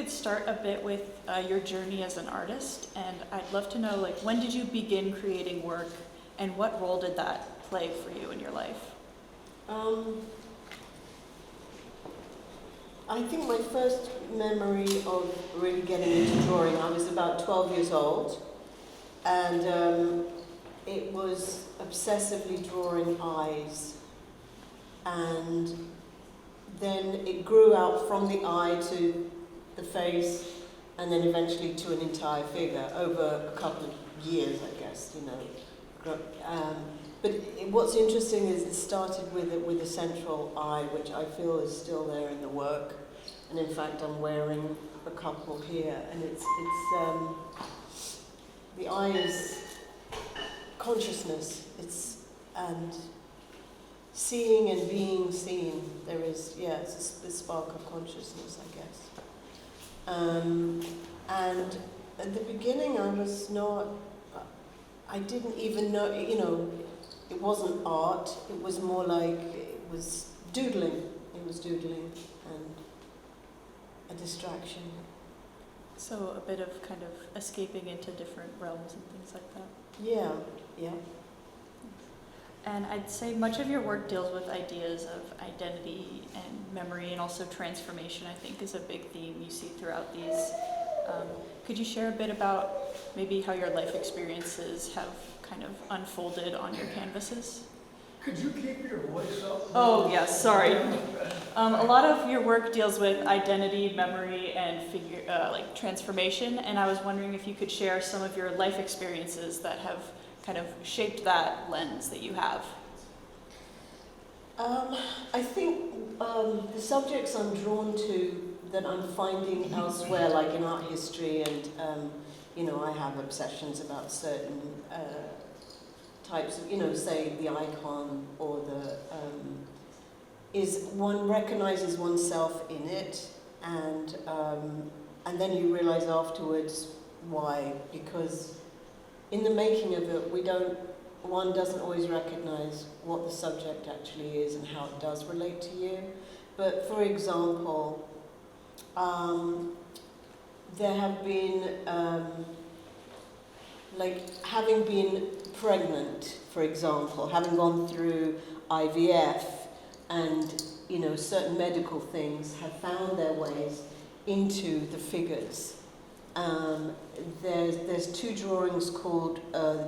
could start a bit with your journey as an artist, and I'd love to know, like, when did you begin creating work, and what role did that play for you in your life? I think my first memory of really getting into drawing, I was about 12 years old, and it was obsessively drawing eyes. And then it grew out from the eye to the face, and then eventually to an entire figure over a couple of years, I guess, you know. But what's interesting is it started with a central eye, which I feel is still there in the work. And in fact, I'm wearing a couple here, and it's the eye is consciousness. And seeing and being seen. There is, it's this spark of consciousness, I guess. And at the beginning, I didn't even know, you know, it wasn't art. It was more like, it was doodling. It was doodling and a distraction. So a bit of kind of escaping into different realms and things like that. Yeah. And I'd say much of your work deals with ideas of identity and memory, and also transformation, I think, is a big theme you see throughout these. Could you share a bit about maybe how your life experiences have kind of unfolded on your canvases? Could you keep your voice up? Oh, yes, sorry. A lot of your work deals with identity, memory, and like transformation, and I was wondering if you could share some of your life experiences that have kind of shaped that lens that you have. I think the subjects I'm drawn to that I'm finding elsewhere, like in art history, and you know, I have obsessions about certain types of, you know, say the icon or the is one recognizes oneself in it, and then you realize afterwards why, because in the making of it, one doesn't always recognize what the subject actually is and how it does relate to you. But for example, there have been, like having been pregnant, for example, having gone through IVF, and you know, certain medical things have found their ways into the figures. There's two drawings called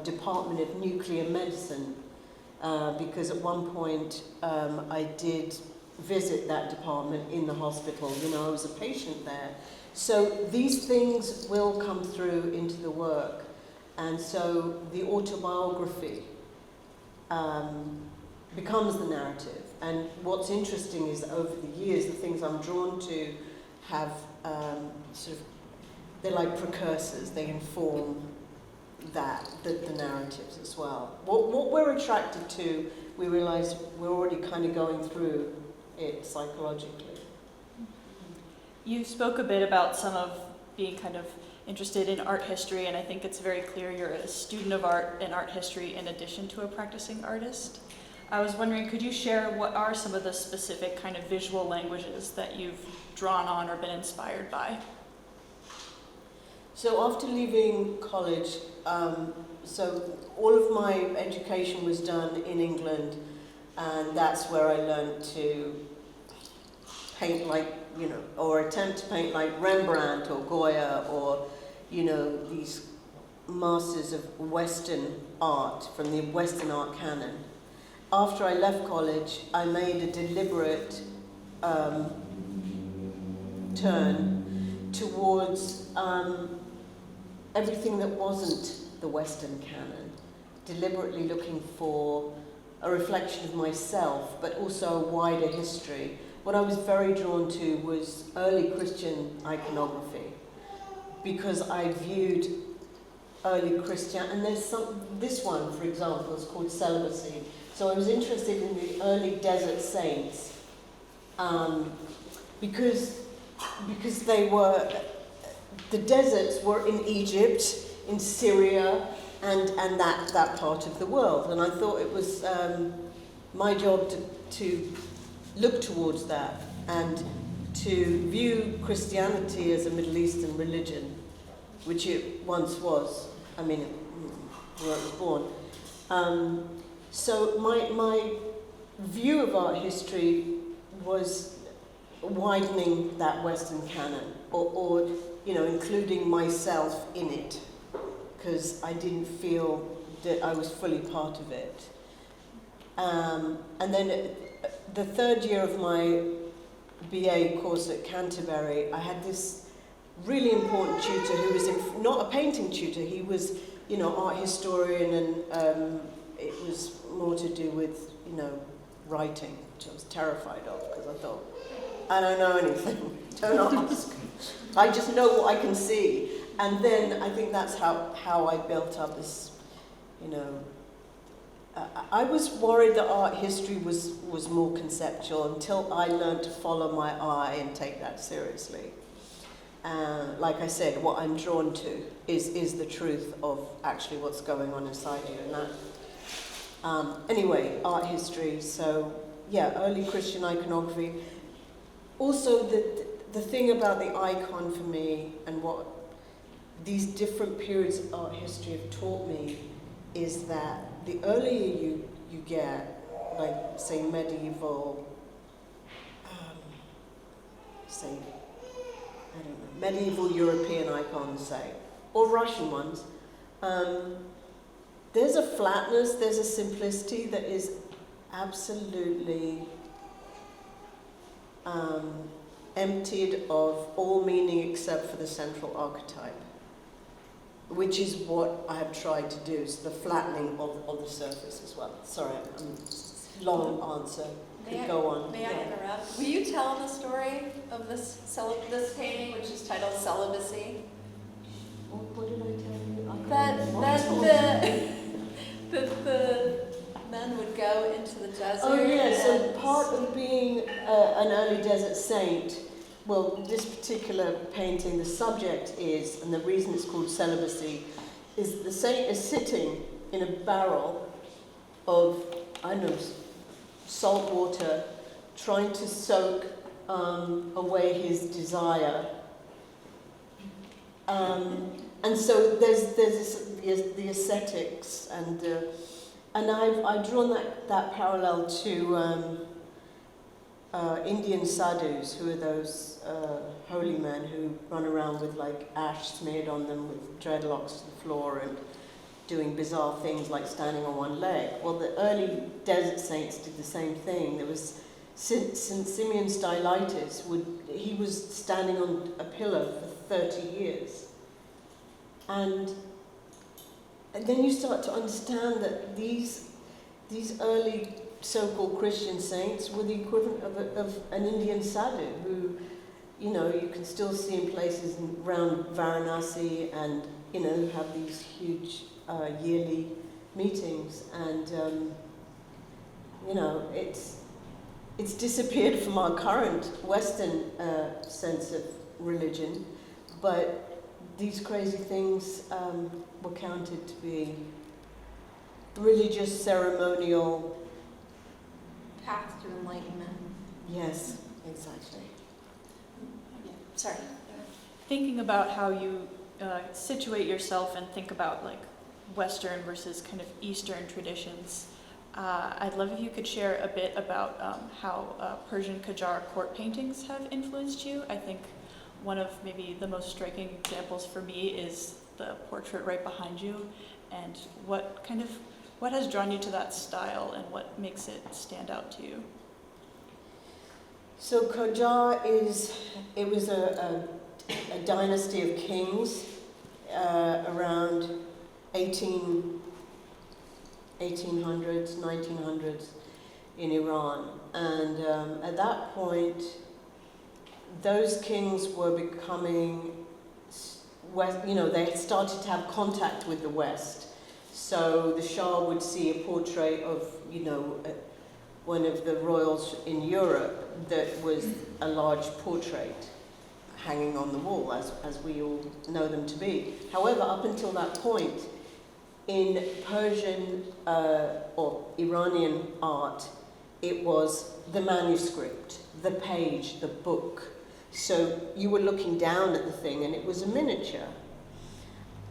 Department of Nuclear Medicine, because at one point I did visit that department in the hospital. You know, I was a patient there. So these things will come through into the work. And so the autobiography becomes the narrative. And what's interesting is that over the years, the things I'm drawn to have sort of, they're like precursors. They inform the narratives as well. What we're attracted to, we realize we're already kind of going through it psychologically. You spoke a bit about some of being kind of interested in art history, and I think it's very clear you're a student of art and art history in addition to a practicing artist. I was wondering, could you share what are some of the specific kind of visual languages that you've drawn on or been inspired by? So after leaving college, so all of my education was done in England, and that's where I learned to paint like, you know, or attempt to paint like Rembrandt or Goya, or, you know, these masters of Western art from the Western art canon. After I left college, I made a deliberate turn towards everything that wasn't the Western canon, deliberately looking for a reflection of myself, but also a wider history. What I was very drawn to was early Christian iconography, because I viewed early Christian, and there's this one, for example, is called Celibacy. So I was interested in the early desert saints, because they were, the deserts were in Egypt, in Syria, and that part of the world. And I thought it was my job to look towards that and to view Christianity as a Middle Eastern religion, which it once was. I mean, where I was born. So my view of art history was widening that Western canon, or including myself in it, because I didn't feel that I was fully part of it. And then the third year of my BA course at Canterbury, I had this really important tutor who was not a painting tutor. He was, art historian, and it was more to do with, writing, which I was terrified of, because I thought, I don't know anything. Don't ask. I just know what I can see. And then I think that's how I built up this, I was worried that art history was more conceptual until I learned to follow my eye and take that seriously. Like I said, what I'm drawn to is the truth of actually what's going on inside you. And that, anyway, art history. So yeah, early Christian iconography. Also, the thing about the icon for me, and what these different periods of art history have taught me, is that the earlier you get, like say medieval, medieval European icons, say, or Russian ones, there's a flatness, there's a simplicity that is absolutely emptied of all meaning except for the central archetype, which is what I have tried to do, so the flattening of the surface as well. Sorry, long answer. Go on. May I interrupt? Will you tell the story of this painting, which is titled Celibacy? What did I tell you? That the men would go into the desert. Oh yeah, so part of being an early desert saint, well, this particular painting, the subject is, and the reason it's called Celibacy, is the saint is sitting in a barrel of, salt water, trying to soak away his desire. And so there's the ascetics, and I've drawn that parallel to Indian sadhus, who are those holy men who run around with like ash smeared on them, with dreadlocks to the floor, and doing bizarre things like standing on one leg. Well, the early desert saints did the same thing. There was St. Simeon Stylites, he was standing on a pillar for 30 years. And then you start to understand that these early so-called Christian saints were the equivalent of an Indian sadhu who, you can still see in places around Varanasi, and, have these huge yearly meetings. And, it's disappeared from our current Western sense of religion, but these crazy things were counted to be religious, ceremonial. Path to enlightenment. Yes, exactly. Yeah. Sorry. Thinking about how you situate yourself and think about like Western versus kind of Eastern traditions, I'd love if you could share a bit about how Persian Qajar court paintings have influenced you. I think one of maybe the most striking examples for me is the portrait right behind you, and what has drawn you to that style and what makes it stand out to you? So Qajar was a dynasty of kings around 1800s, 1900s in Iran. And at that point, those kings were becoming, they had started to have contact with the West. So the Shah would see a portrait of, one of the royals in Europe that was a large portrait hanging on the wall, as we all know them to be. However, up until that point, in Persian or Iranian art, it was the manuscript, the page, the book. So you were looking down at the thing and it was a miniature.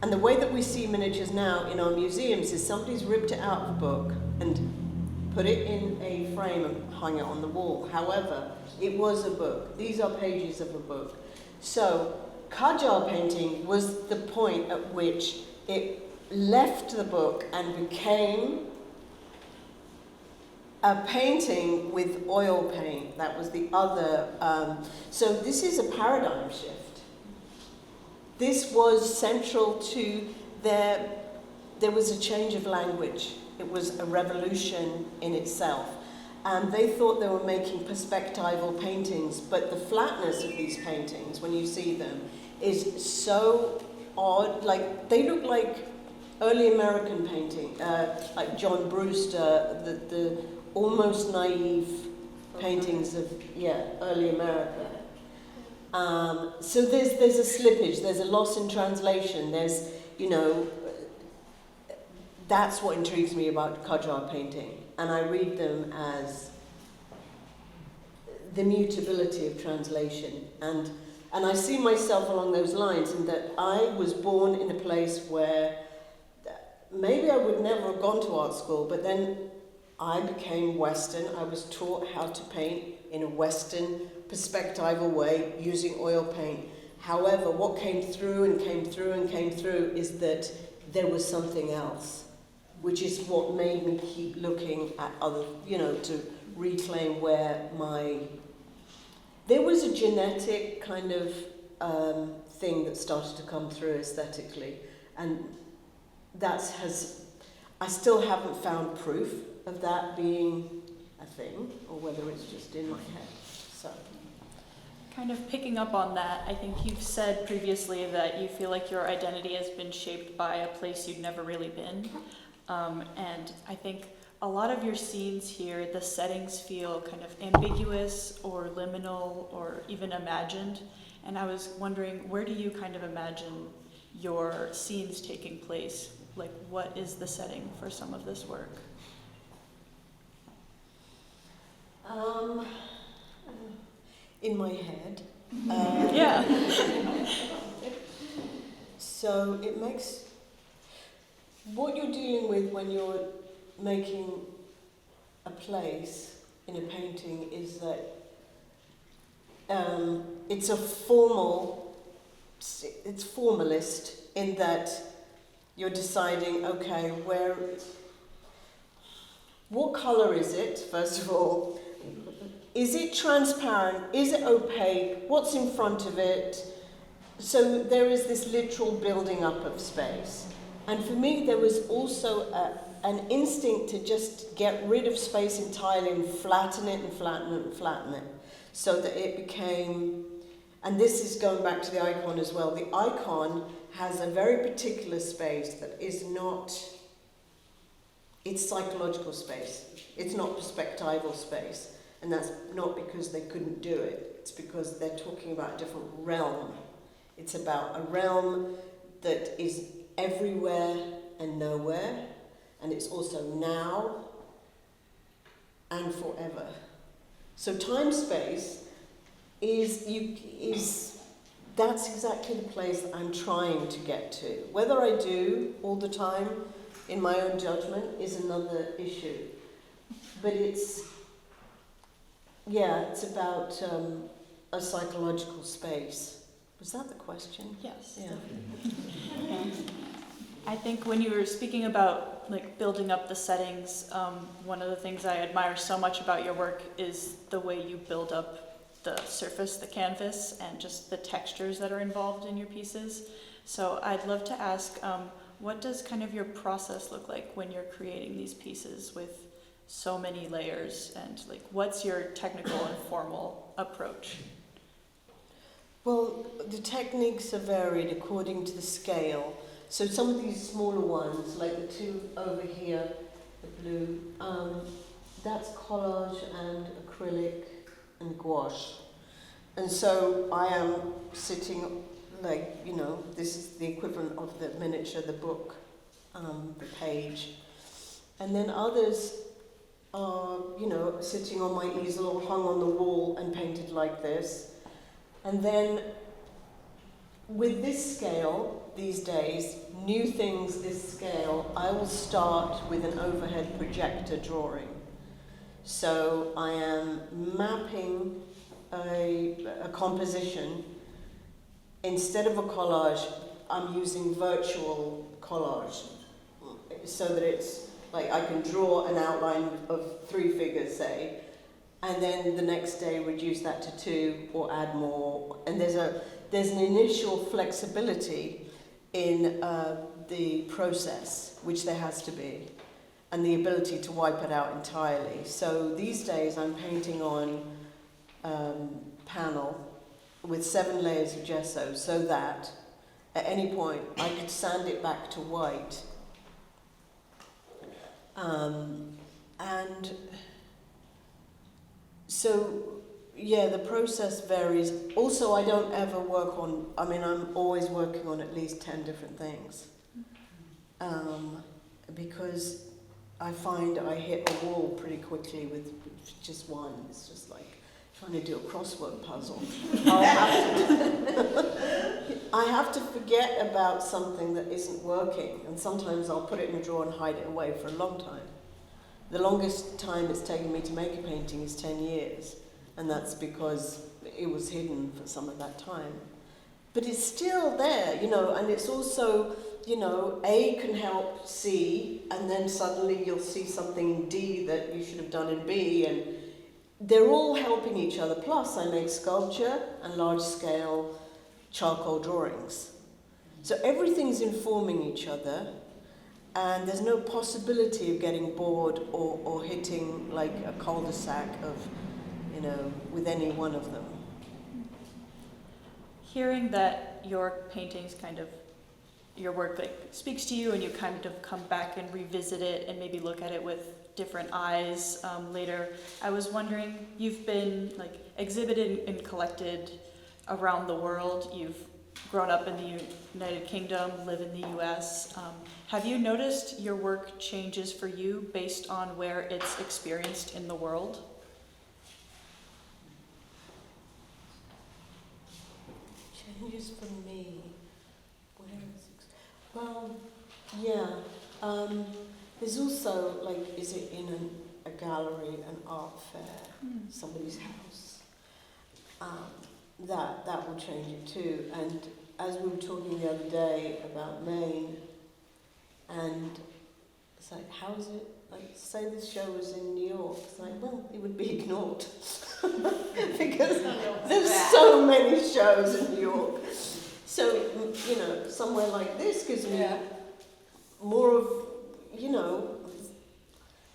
And the way that we see miniatures now in our museums is somebody's ripped it out of a book and put it in a frame and hung it on the wall. However, it was a book. These are pages of a book. So Qajar painting was the point at which it left the book and became a painting with oil paint. That was the other. So this is a paradigm shift. This was central to there was a change of language. It was a revolution in itself. And they thought they were making perspectival paintings, but the flatness of these paintings, when you see them, is so odd. Like, they look like early American painting, like John Brewster, the almost naive paintings of, early America. So there's a slippage, there's a loss in translation, there's, that's what intrigues me about Qajar painting. And I read them as the mutability of translation. And I see myself along those lines in that I was born in a place where maybe I would never have gone to art school, but then I became Western. I was taught how to paint in a Western perspectival way using oil paint. However, what came through and came through and came through is that there was something else, which is what made me keep looking at other, to reclaim where there was a genetic kind of thing that started to come through aesthetically, and I still haven't found proof of that being a thing, or whether it's just in my head, so. Kind of picking up on that, I think you've said previously that you feel like your identity has been shaped by a place you've never really been. And I think a lot of your scenes here, the settings feel kind of ambiguous or liminal or even imagined. And I was wondering, where do you kind of imagine your scenes taking place? Like, what is the setting for some of this work? In my head. Yeah. So it makes what you're dealing with when you're making a place in a painting is that it's formalist in that you're deciding, okay, what color is it, first of all? Is it transparent? Is it opaque? What's in front of it? So there is this literal building up of space. And for me, there was also an instinct to just get rid of space entirely and flatten it and flatten it and flatten it. So that it became, and this is going back to the icon as well, the icon has a very particular space that is not, it's psychological space. It's not perspectival space. And that's not because they couldn't do it. It's because they're talking about a different realm. It's about a realm that is everywhere and nowhere, and it's also now and forever. So time-space that's exactly the place that I'm trying to get to. Whether I do all the time in my own judgment is another issue. But it's about a psychological space. Was that the question? Yes. Yeah. I think when you were speaking about like building up the settings, one of the things I admire so much about your work is the way you build up the surface, the canvas, and just the textures that are involved in your pieces. So I'd love to ask, what does kind of your process look like when you're creating these pieces with so many layers, and like what's your technical and formal approach? Well, the techniques are varied according to the scale. So some of these smaller ones, like the two over here, the blue, that's collage and acrylic and gouache. And so I am sitting like, this is the equivalent of the miniature, the book, the page. And then others are, sitting on my easel or hung on the wall and painted like this. And then with this scale, these days, new things this scale, I will start with an overhead projector drawing. So I am mapping a composition. Instead of a collage, I'm using virtual collage, so that it's like I can draw an outline of 3 figures, say, and then the next day reduce that to 2 or add more. And there's an initial flexibility in the process, which there has to be, and the ability to wipe it out entirely. So these days I'm painting on panel with 7 layers of gesso, so that at any point I could sand it back to white. And so, yeah, the process varies. Also, I don't ever work on, I'm always working on at least 10 different things. Because I find I hit a wall pretty quickly with just one. It's just like trying to do a crossword puzzle. I have to forget about something that isn't working, and sometimes I'll put it in a drawer and hide it away for a long time. The longest time it's taken me to make a painting is 10 years, and that's because it was hidden for some of that time. But it's still there, and it's also, A can help C, and then suddenly you'll see something in D that you should have done in B, and they're all helping each other. Plus, I make sculpture and large-scale charcoal drawings. So everything's informing each other, and there's no possibility of getting bored or hitting like a cul-de-sac of, with any one of them. Hearing that your paintings your work speaks to you, and you kind of come back and revisit it and maybe look at it with different eyes later, I was wondering, you've been exhibited and collected around the world. You've grown up in the United Kingdom, live in the US. Have you noticed your work changes for you based on where it's experienced in the world? Changes for me. Where is it? Well, yeah. There's also, is it in a gallery, an art fair, somebody's house? That will change it too. And as we were talking the other day about Maine, and it's like, how is it? Say this show was in New York. It's like, well, it would be ignored. Because there's so many shows in New York. So, somewhere like this gives me more of,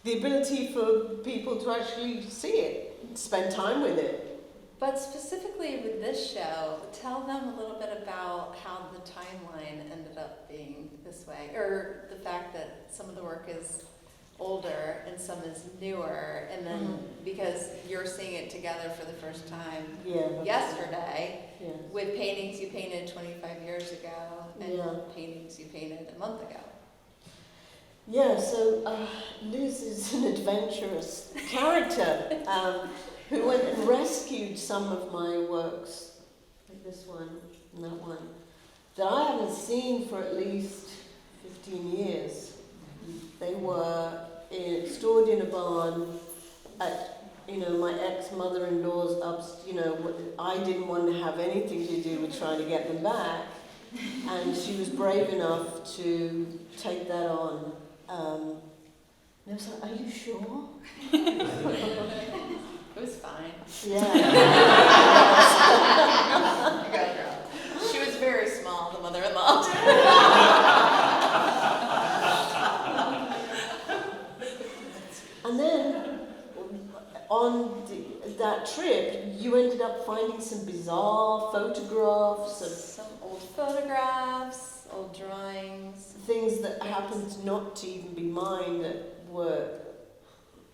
the ability for people to actually see it, spend time with it. But specifically with this show, tell them a little bit about how the timeline ended up being this way, or the fact that some of the work is older and some is newer, and then because you're seeing it together for the first time yesterday with paintings you painted 25 years ago and paintings you painted a month ago. Yeah, so Liz is an adventurous character who went and rescued some of my works, like this one and that one, that I haven't seen for at least 15 years. They were stored in a barn at, my ex-mother-in-law's I didn't want to have anything to do with trying to get them back, and she was brave enough to take that on. And I was like, are you sure? It was fine. Yeah. She was very small, the mother-in-law. And then on that trip, you ended up finding some bizarre photographs of Some old photographs, old drawings. things that happened not to even be mine, that were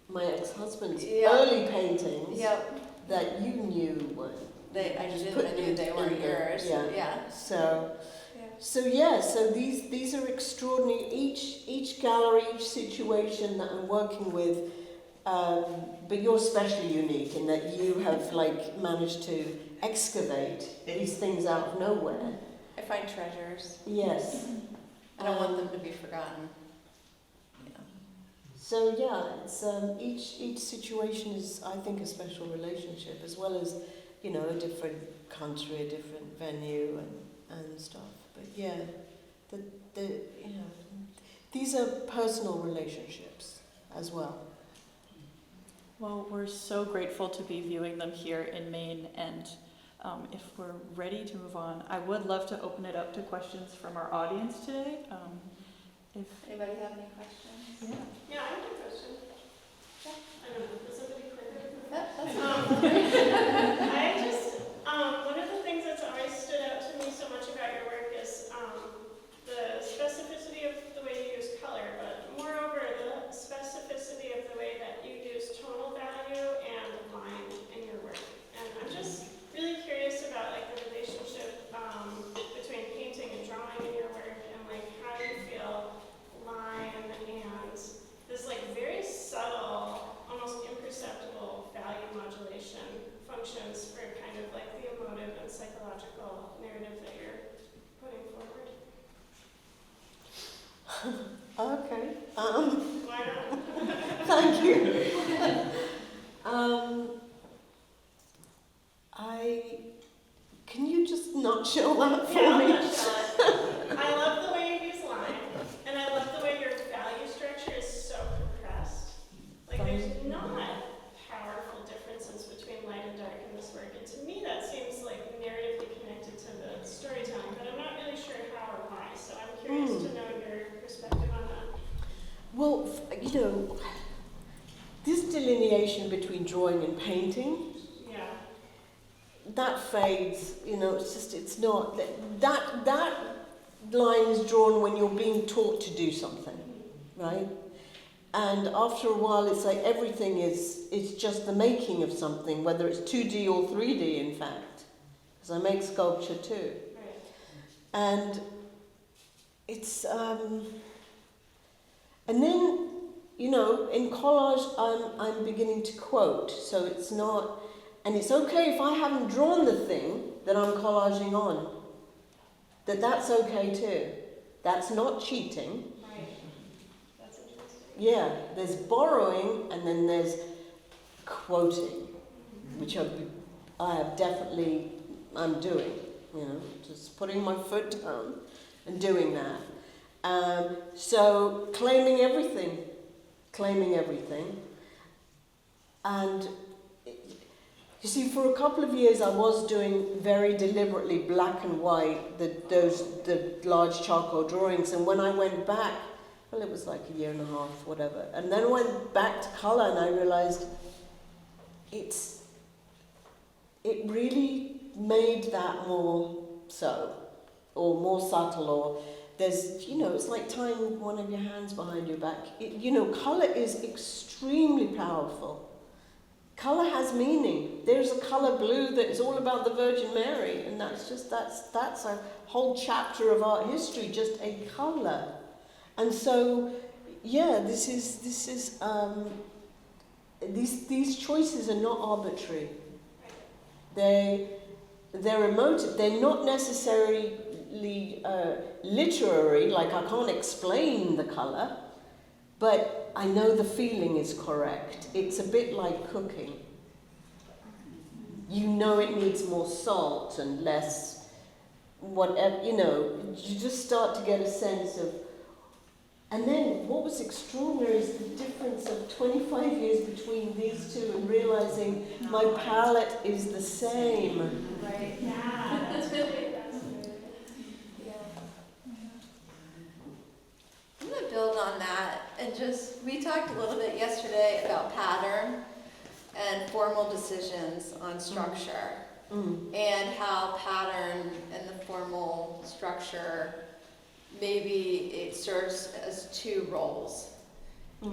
my ex-husband's early paintings that you knew were. I knew they weren't yours. Yeah. So these are extraordinary. Each gallery, each situation that I'm working with but you're especially unique in that you have like managed to excavate these things out of nowhere. I find treasures. Yes. I don't want them to be forgotten. Yeah. So yeah, it's each situation is, I think, a special relationship, as well as, you know, a different country, a different venue, and stuff. But yeah, the you know, these are personal relationships as well. Well, we're so grateful to be viewing them here in Maine, and if we're ready to move on, I would love to open it up to questions from our audience today. If Anybody have any questions? yeah. Yeah, I have a question. I don't know, is somebody quicker? That's I just, one of the things that's always stood out to me so much about your work is the specificity of the way you use color, but moreover, the specificity of the way that you use tonal value and line in your work. And I'm just really curious about like the relationship between painting and drawing in your work, and like how you feel line and this like very subtle, almost imperceptible value modulation functions for kind of like the emotive and psychological narrative that you're putting forward. Okay. Why not? Thank you. Can you just nutshell that for Yeah, me? I'll nutshell it. I love the way you use line, and I love the way your value structure is so compressed. Like there's not powerful differences between light and dark in this work, and to me that seems like narratively connected to the storytelling, but I'm not really sure how or why, so I'm curious to know your perspective on that. Well, you know, this delineation between drawing and painting, Yeah. that fades. You know, it's not that line is drawn when you're being taught to do something, right? And after a while, it's like everything it's just the making of something, whether it's 2D or 3D, in fact, because I make sculpture too. Right. And it's and then, you know, in collage I'm beginning to quote, so it's not, and it's okay if I haven't drawn the thing that I'm collaging on, that's okay too. That's not cheating. Right. That's interesting. Yeah, there's borrowing and then there's quoting, which I'm doing, you know, just putting my foot down and doing that. So claiming everything. And you see, for a couple of years I was doing very deliberately black and white, the large charcoal drawings, and when I went back, well, it was like a year and a half, whatever, and then I went back to colour and I realised it really made that more so, or more subtle, or there's, you know, it's like tying one of your hands behind your back. You know, colour is extremely powerful. Colour has meaning. There's a colour blue that is all about the Virgin Mary, and that's a whole chapter of art history, just a colour. And so, yeah, these choices are not arbitrary. They're emotive. They're not necessarily literary, like I can't explain the colour, but I know the feeling is correct. It's a bit like cooking. You know it needs more salt and less whatever, you know, you just start to get a sense of. And then what was extraordinary is the difference of 25 years between these two and realizing my palette is the same. Right. Yeah, that's really fascinating. Yeah. I'm going to build on that and we talked a little bit yesterday about pattern and formal decisions on structure and how pattern and the formal structure, maybe it serves as two roles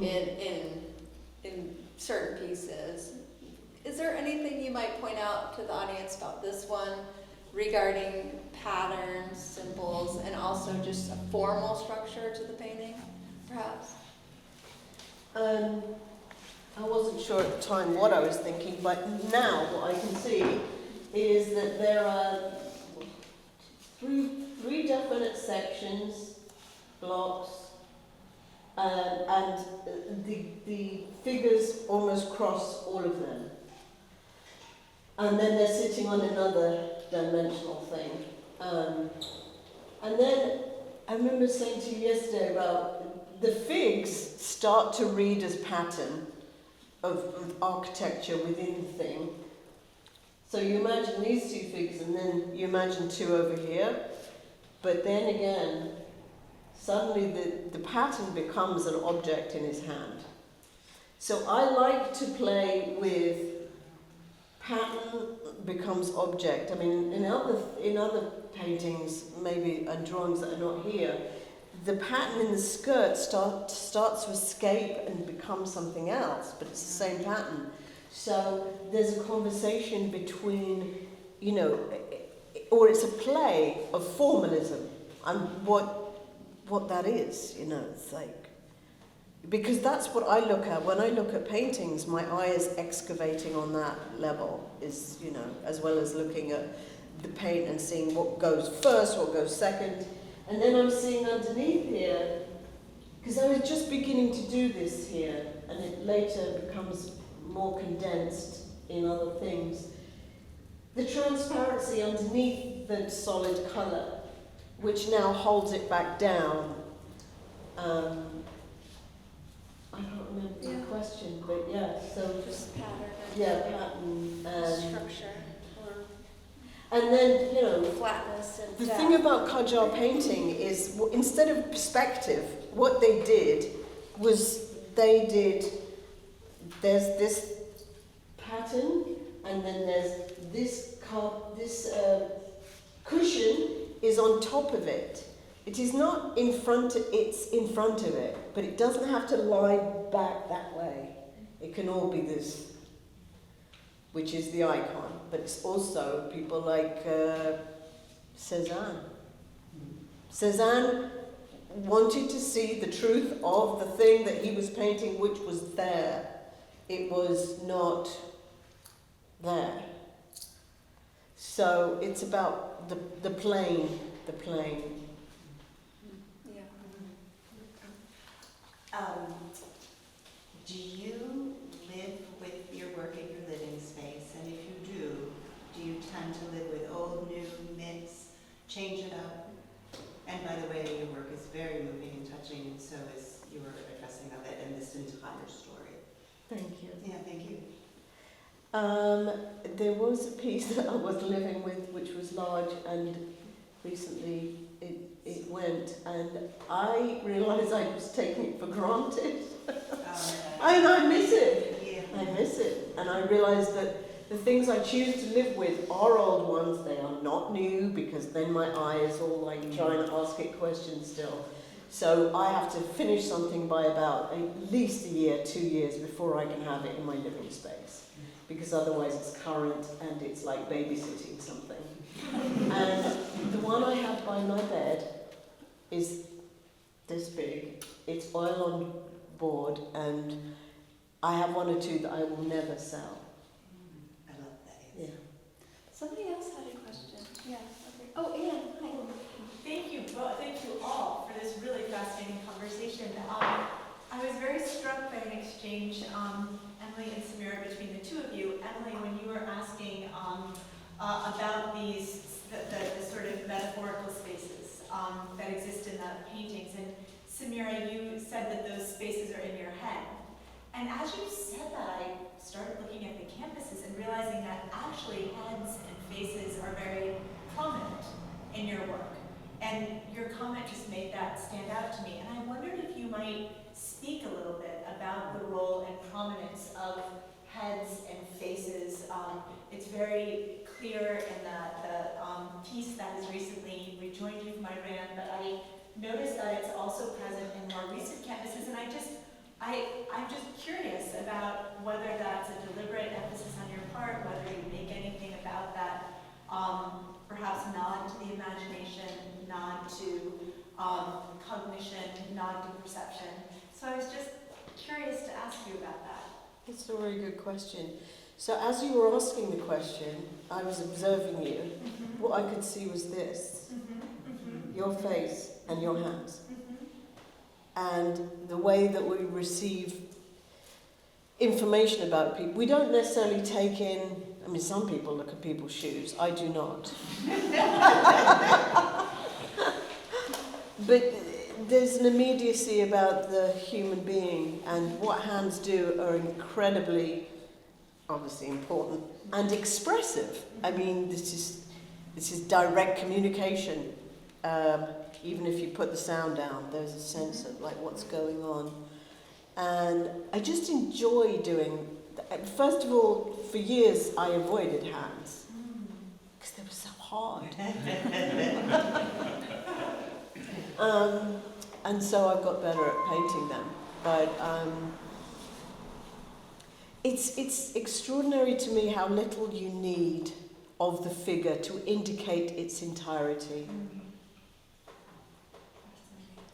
in certain pieces. Is there anything you might point out to the audience about this one regarding patterns, symbols, and also just a formal structure to the painting, perhaps? I wasn't sure at the time what I was thinking, but now what I can see is that there are three definite sections, blocks, and the figures almost cross all of them. And then they're sitting on another dimensional thing. And then I remember saying to you yesterday about the figs start to read as pattern of architecture within the thing. So you imagine these two figs and then you imagine two over here. But then again, suddenly the pattern becomes an object in his hand. So I like to play with pattern becomes object. I mean, in other paintings, maybe, and drawings that are not here, the pattern in the skirt starts to escape and become something else, but it's the same pattern. So there's a conversation between, you know, or it's a play of formalism and what that is, you know. It's like, because that's what I look at when I look at paintings. My eye is excavating on that level, is, you know, as well as looking at the paint and seeing what goes first, what goes second. And then I'm seeing underneath here, because I was just beginning to do this here, and it later becomes more condensed in other things. The transparency underneath the solid colour, which now holds it back down. I can't remember the question, but yeah, so Just pattern pattern and structure and then, you know, or flatness and the depth. thing about Qajar painting is, instead of perspective, what they did was there's this pattern, and then there's this cushion is on top of it. It is not in front, it's in front of it, but it doesn't have to lie back that way. It can all be this, which is the icon, but it's also people like Cézanne. Cézanne wanted to see the truth of the thing that he was painting, which was there. It was not there. So it's about the plane. Yeah. Do you live with your work in your living space? And if you do you tend to live with old, new, mix, change it up? And by the way, your work is very moving and touching, and so is your addressing of it and this entire story. Thank you. Yeah, thank you. There was a piece that I was living with, which was large, and recently it went, and I realised I was taking it for granted. And I miss it. Yeah. I miss it. And I realised that the things I choose to live with are old ones. They are not new, because then my eye is all like trying to ask it questions still. So I have to finish something by about at least a year, 2 years before I can have it in my living space. Because otherwise it's current and it's like babysitting something. And the one I have by my bed is this big. It's oil on board, and I have one or two that I will never sell. I love that answer. Yeah. Somebody else had a question. Yeah. Okay. Oh, Anne, hi. Thank you all for this really fascinating conversation. I was very struck by an exchange, Emily and Samira, between the two of you. Emily, when you were asking about the sort of metaphorical spaces that exist in the paintings, and Samira, you said that those spaces are in your head. And as you said that, I started looking at the canvases and realizing that actually heads and faces are very prominent in your work. And your comment just made that stand out to me. And I wondered if you might speak a little bit about the role and prominence of heads and faces. It's very clear in the piece that has recently rejoined you from Iran, but I noticed that it's also present in more recent canvases, and I'm just curious about whether that's a deliberate emphasis on your part, whether you make anything about that, perhaps nod to the imagination, nod to cognition, nod to perception. So I was just curious to ask you about that. That's a very good question. So as you were asking the question, I was observing you. Mhm. What I could see was this, Mhm. your face and your hands. Mhm. And the way that we receive information about people. We don't necessarily take in, I mean, some people look at people's shoes. I do not. But there's an immediacy about the human being, and what hands do are incredibly, obviously important, and expressive. I mean, this is direct communication. Even if you put the sound down, there's a sense of like what's going on. And I just enjoy doing, first of all, for years I avoided hands, because they were so hard. And so I've got better at painting them. But it's extraordinary to me how little you need of the figure to indicate its entirety.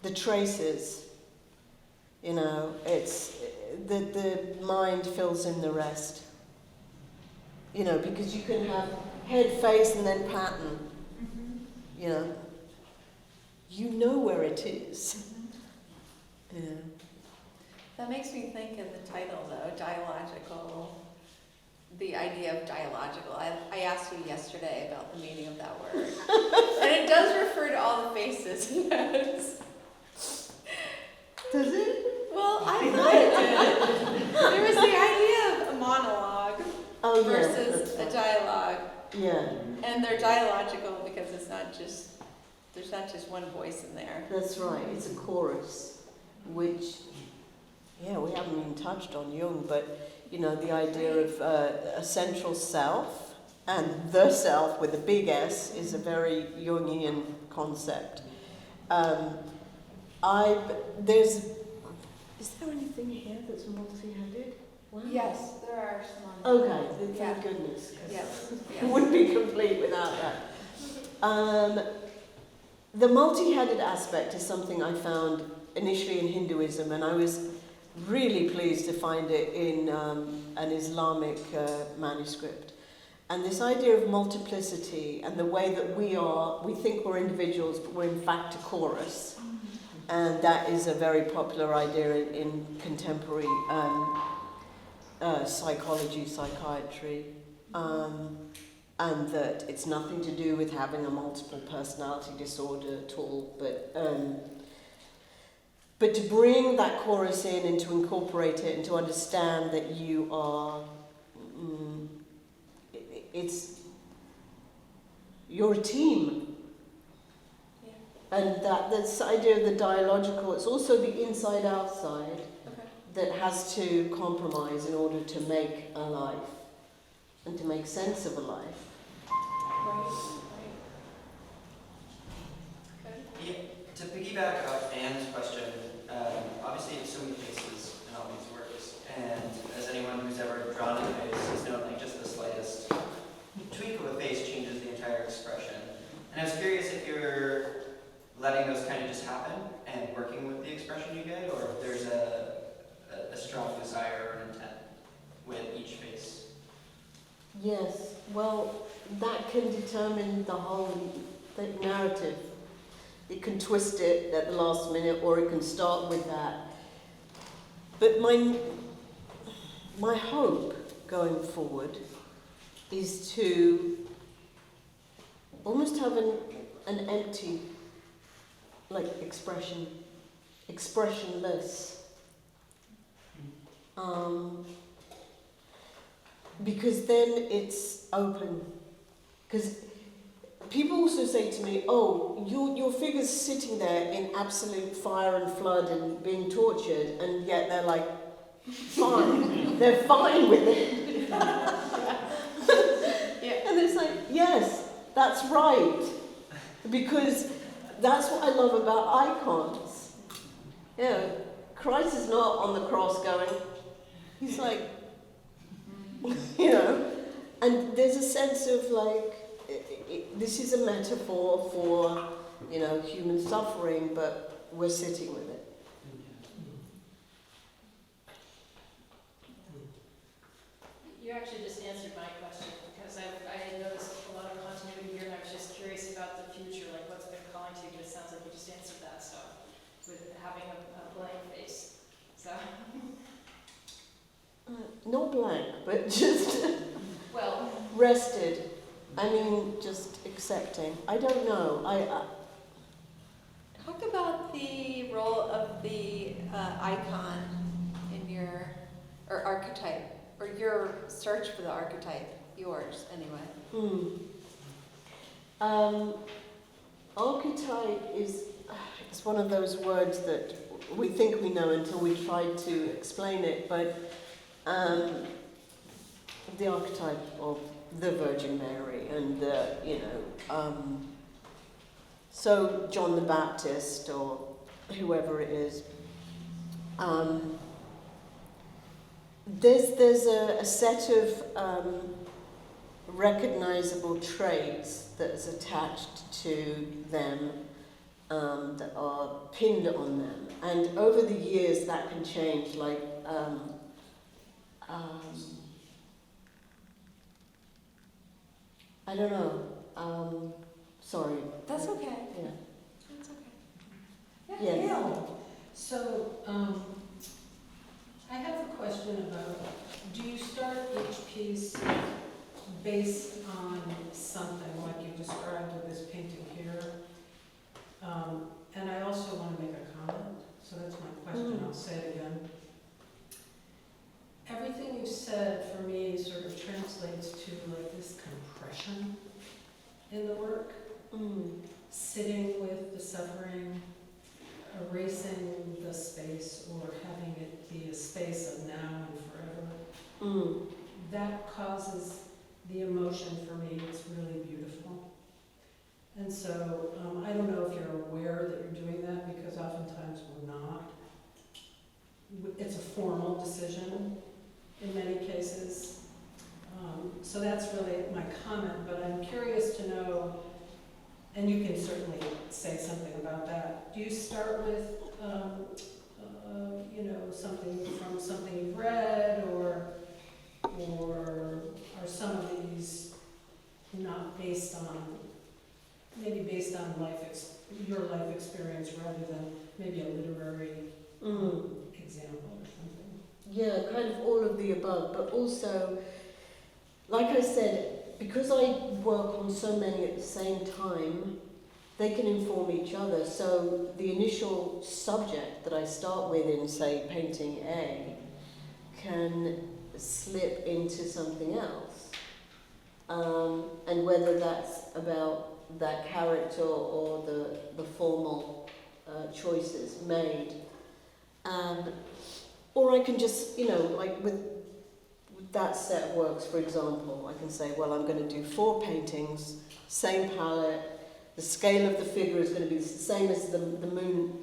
The traces, you know, it's the mind fills in the rest. You know, because you can have head, face, and then pattern. You know. You know where it is. Yeah. That makes me think in the title, though, dialogical, the idea of dialogical. I asked you yesterday about the meaning of that word. And it does refer to all the faces and notes. Does it? Well, I thought it did. There was the idea of a monologue Oh, versus yeah, a dialogue. Yeah, And they're dialogical because it's not just, there's not just one voice in there. that's right. It's a chorus, which, yeah, we haven't even touched on Jung, but, you know, the idea of a central self and the self with a big S is a very Jungian concept. Is there anything here that's multi-headed? Wow. Yes, there are some on Okay, thank Yeah. goodness. 'Cause Yes, it yes. wouldn't be complete without that. The multi-headed aspect is something I found initially in Hinduism, and I was really pleased to find it in an Islamic manuscript. And this idea of multiplicity and the way that we think we're individuals, but we're in fact a chorus. And that is a very popular idea in contemporary psychology, psychiatry. And that it's nothing to do with having a multiple personality disorder at all, but to bring that chorus in and to incorporate it and to understand that you are, you're a team. Yeah. And that this idea of the dialogical, it's also the inside-outside Okay. that has to compromise in order to make a life and to make sense of a life. Right. Yeah, to piggyback off Anne's question, obviously you have so many faces in all these works, and as anyone who's ever drawn a face has known, like just the slightest tweak of a face changes the entire expression. And I was curious if you're letting those kind of just happen and working with the expression you get, or if there's a strong desire or intent with each face. Yes, well, that can determine the whole narrative. It can twist it at the last minute, or it can start with that. But my hope going forward is to almost have an empty, like, expressionless. Because then it's open. Because people also say to me, oh, your figure's sitting there in absolute fire and flood and being tortured, and yet they're like, fine. They're fine with it. Yeah. And it's like, yes, that's right. Because that's what I love about icons. You know, Christ is not on the cross going, he's like, you know, and there's a sense of like, this is a metaphor for, you know, human suffering, but we're sitting with it. You actually just answered my question, because I had noticed a lot of continuity here, and I was just curious about the future, like what's been calling to you, but it sounds like you just answered that stuff with having a blank face. So, Not blank, but just well, rested. I mean, just accepting. I don't know. Talk about the role of the icon in your, or archetype, or your search for the archetype, yours anyway. Archetype is it's one of those words that we think we know until we try to explain it, but the archetype of the Virgin Mary and so John the Baptist or whoever it is. There's a set of recognizable traits that is attached to them that are pinned on them, and over the years that can change. Like I don't know. Sorry. That's okay. Yeah. That's okay. Yes. Yeah. So, I have a question about, do you start each piece based on something like you described with this painting here? And I also want to make a comment, so that's my question, I'll say it again. Everything you've said for me sort of translates to like this compression in the work. Sitting with the suffering, erasing the space, or having it be a space of now and forever. That causes the emotion for me. It's really beautiful. And so I don't know if you're aware that you're doing that, because oftentimes we're not. It's a formal decision in many cases. So that's really my comment, but I'm curious to know, and you can certainly say something about that. Do you start with, something from something you've read, or are some of these not based on, maybe based on your life experience rather than maybe a literary example or something? Yeah, kind of all of the above, but also, like I said, because I work on so many at the same time, they can inform each other. So the initial subject that I start with in, say, painting A can slip into something else. And whether that's about that character or the formal choices made. Or I can just, like with that set of works, for example, I can say, well, I'm going to do 4 paintings, same palette. The scale of the figure is going to be the same as the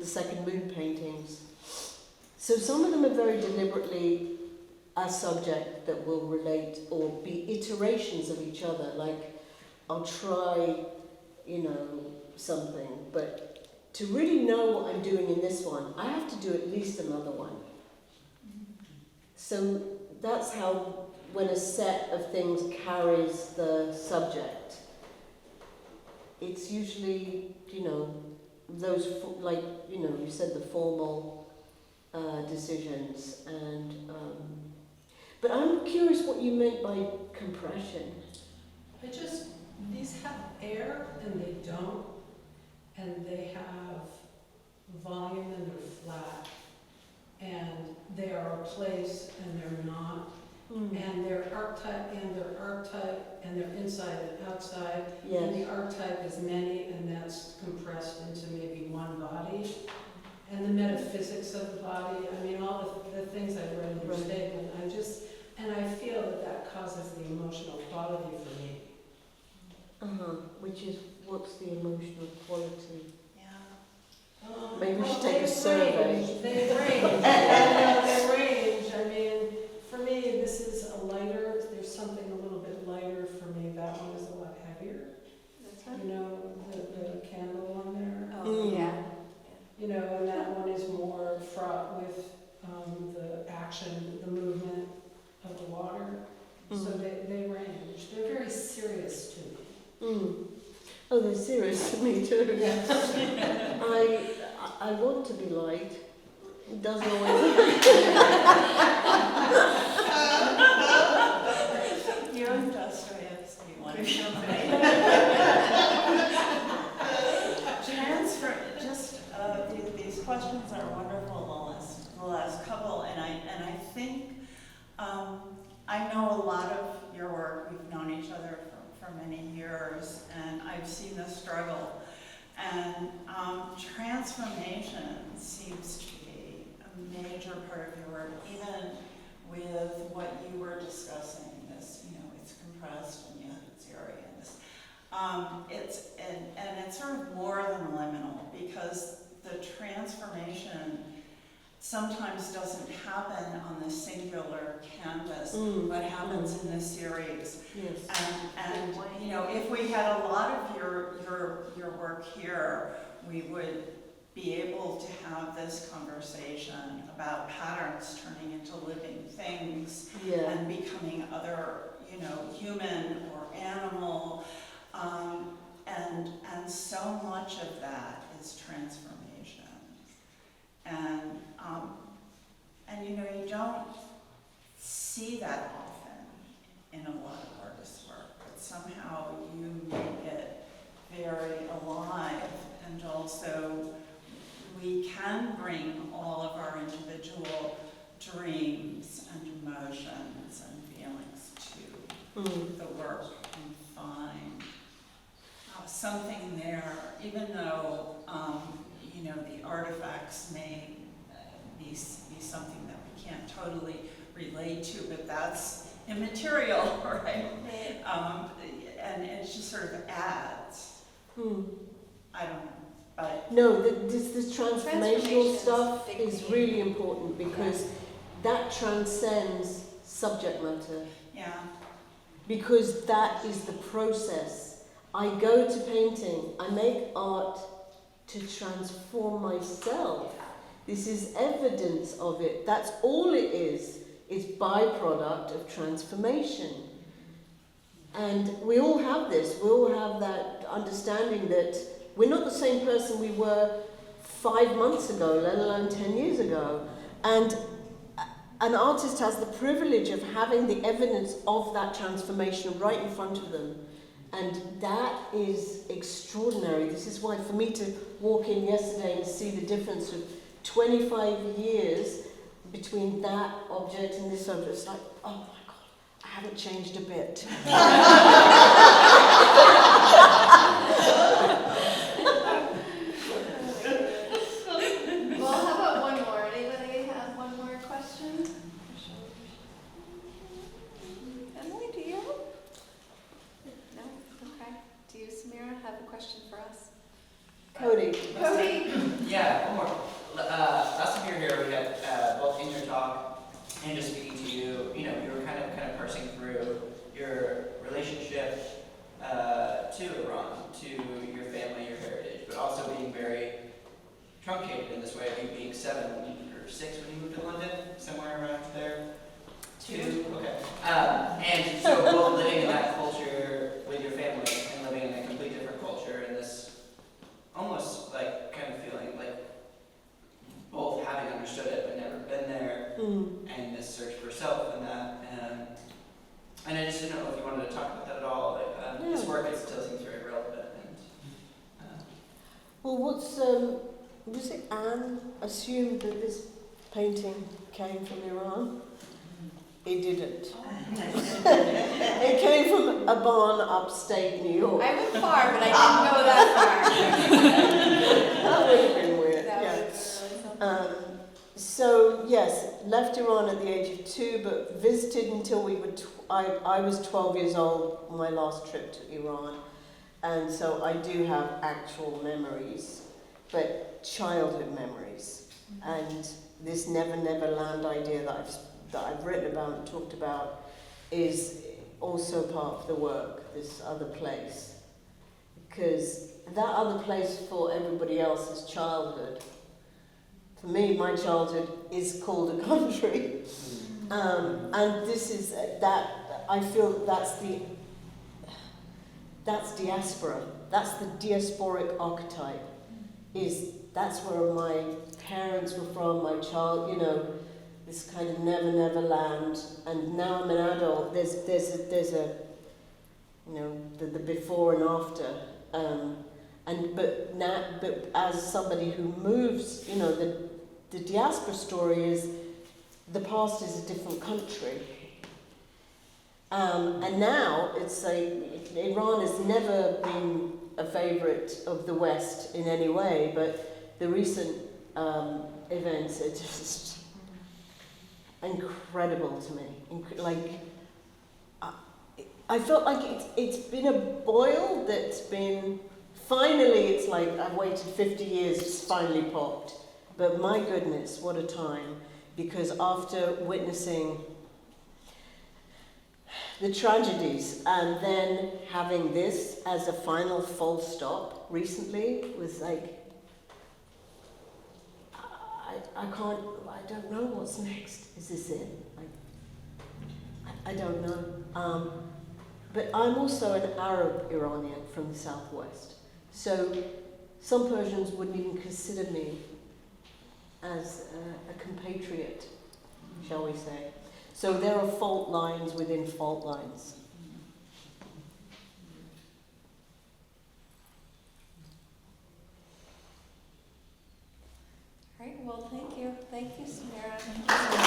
second moon paintings. So some of them are very deliberately a subject that will relate or be iterations of each other. Like, I'll try, something, but to really know what I'm doing in this one, I have to do at least another one. So that's how, when a set of things carries the subject, it's usually, those, you said the formal decisions. And but I'm curious what you meant by compression. These have air and they don't, and they have volume and they're flat, and they are a place and they're not. And they're archetype and they're inside and outside. Yes. And the archetype is many, and that's compressed into maybe one body. And the metaphysics of the body, all the things I've read in your statement, I feel that causes the emotional quality for me. Which is, what's the emotional quality? Yeah. Maybe we should take a survey. They range. For me, this is a lighter, there's something a little bit lighter for me. That one is a lot heavier. That's right. The candle on there. Oh, yeah. And that one is more fraught with the action, the movement of the water. So they range. They're very serious to me. Oh, they're serious to me too. Yes. I want to be liked. It doesn't always. You and Dostoevsky want to jump in. These questions are wonderful, the last couple, and I think I know a lot of your work. We've known each other for many years, and I've seen the struggle. And transformation seems to be a major part of your work, even with what you were discussing. This, it's compressed and yet it's airy, and this. It's sort of more than liminal, because the transformation sometimes doesn't happen on the singular canvas, but happens in the series. Yes. And if we had a lot of your work here, we would be able to have this conversation about patterns turning into living things and becoming other, human or animal, and so much of that is transformation. And you don't see that often in a lot of artists' work, but somehow you make it very alive, and also we can bring all of our individual dreams and emotions and feelings to the work and find something there, even though the artifacts may be something that we can't totally relate to, but that's immaterial, right? And it just sort of adds. I don't know, but No, this transformational stuff big is theme. really important, because that transcends subject matter. yeah. Because that is the process. I go to painting, I make art to transform myself. This is evidence of it. That's all it is byproduct of transformation. And we all have this. We all have that understanding that we're not the same person we were 5 months ago, let alone 10 years ago. And an artist has the privilege of having the evidence of that transformation right in front of them. And that is extraordinary. This is why, for me to walk in yesterday and see the difference of 25 years between that object and this object, it's like, oh my God, I haven't changed a bit. Well, how about one more? Anybody have one more question? Emily, do you? No? Okay. Do you, Samira, have a question for us? Cody. Cody? Yeah, one more. Last time you were here, we had both in your talk and just speaking to you, you were kind of parsing through your relationship to Iran, to your family, your heritage, but also being very truncated in this way of you being 7 or 6 when you moved to London, somewhere around there. 2, okay. And so both living in that culture with your family and living in a completely different culture in this almost like kind of feeling like both having understood it but never been there, and this search for self and that. And I just didn't know if you wanted to talk about that at all. Like, this work still seems very relevant. Well, was it Anne assumed that this painting came from Iran? It didn't. It came from a barn upstate New York. I went far, but I didn't go that That would have been weird. far. That Yeah. was really something. So yes, left Iran at the age of 2, but visited until we were. I was 12 years old on my last trip to Iran, and so I do have actual memories, but childhood memories, and this Never Never Land idea that I've written about and talked about is also part of the work. This other place, because that other place for everybody else is childhood. For me, my childhood is called a country. And this is that I feel that's diaspora. That's the diasporic archetype. That's where my parents were from, my child, you know, this kind of never land. And now I'm an adult. There's a you know, the before and after. But as somebody who moves, you know, the diaspora story is the past is a different country. And now it's like Iran has never been a favourite of the West in any way, but the recent events are just incredible to me. I felt like it's been a boil that's been, finally it's like I've waited 50 years, it's finally popped. But my goodness, what a time. Because after witnessing the tragedies and then having this as a final full stop recently was like, I don't know what's next. Is this it? I don't know. But I'm also an Arab Iranian from the southwest. So some Persians wouldn't even consider me as a compatriot, shall we say. So there are fault lines within fault lines. All right, well, thank you. Thank you, Samira.